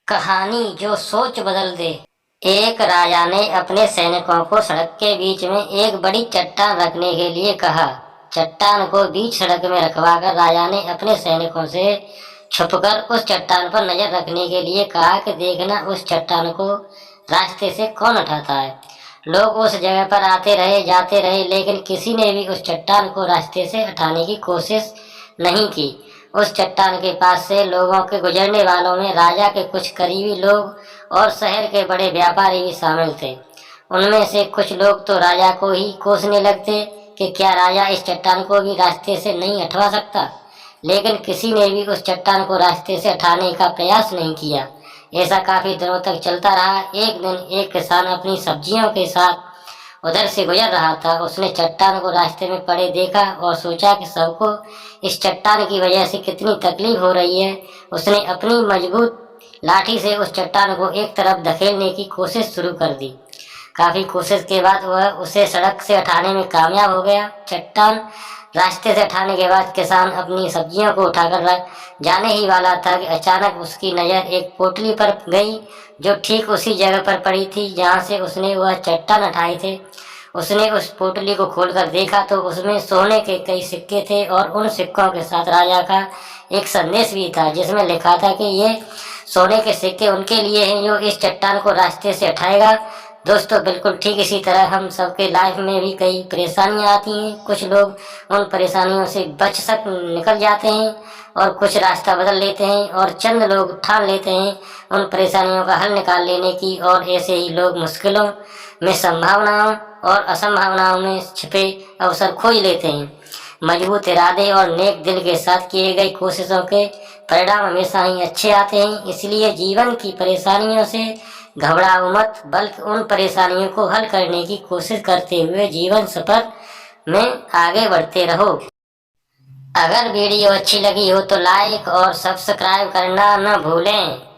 कहानी जो सोच बदल दे। एक राजा ने अपने सैनिकों को सड़क के बीच में एक बड़ी चट्टान रखने के लिए कहा। चट्टान को बीच सड़क में रखवाकर राजा ने अपने सैनिकों से छुपकर उस चट्टान पर नजर रखने के लिए कहा कि देखना उस चट्टान को रास्ते से कौन उठाता है। लोग उस जगह पर आते रहे जाते रहे, लेकिन किसी ने भी उस चट्टान को रास्ते से हटाने की कोशिश नहीं की। उस चट्टान के पास से लोगों के गुजरने वालों में राजा के कुछ करीबी लोग और शहर के बड़े व्यापारी भी शामिल थे। उनमें से कुछ लोग तो राजा को ही कोसने लगते कि क्या राजा इस चट्टान को भी रास्ते से नहीं हटवा सकता, लेकिन किसी ने भी उस चट्टान को रास्ते से हटाने का प्रयास नहीं किया। ऐसा काफी दिनों तक चलता रहा। एक दिन एक किसान अपनी सब्जियों के साथ उधर से गुजर रहा था। उसने चट्टान को रास्ते में पड़े देखा और सोचा कि सबको इस चट्टान की वजह से कितनी तकलीफ हो रही है। उसने अपनी मजबूत लाठी से उस चट्टान को एक तरफ धकेलने की कोशिश शुरू कर दी। काफी कोशिश के बाद वह उसे सड़क से हटाने में कामयाब हो गया। चट्टान रास्ते से हटाने के बाद किसान अपनी सब्जियों को उठाकर जाने ही वाला था कि अचानक उसकी नज़र एक पोटली पर गई जो ठीक उसी जगह पर पड़ी थी जहाँ से उसने वह चट्टान हटाए थे। उसने उस पोटली को खोलकर देखा तो उसमें सोने के कई सिक्के थे और उन सिक्कों के साथ राजा का एक संदेश भी था जिसमें लिखा था कि ये सोने के सिक्के उनके लिए हैं जो इस चट्टान को रास्ते से हटाएगा। दोस्तों, बिल्कुल ठीक इसी तरह हम सबके लाइफ में भी कई परेशानियां आती हैं। कुछ लोग उन परेशानियों से निकल जाते हैं और कुछ रास्ता बदल लेते हैं, और चंद लोग ठान लेते हैं उन परेशानियों का हल निकाल लेने की, और ऐसे ही लोग मुश्किलों में संभावनाओं और असंभावनाओं में छिपे अवसर खोज लेते हैं। मजबूत इरादे और नेक दिल के साथ किए गई कोशिशों के परिणाम हमेशा ही अच्छे आते हैं। इसलिए जीवन की परेशानियों से घबराओ मत, बल्कि उन परेशानियों को हल करने की कोशिश करते हुए जीवन सफर में आगे बढ़ते रहो। अगर वीडियो अच्छी लगी हो तो लाइक और सब्सक्राइब करना न भूलें।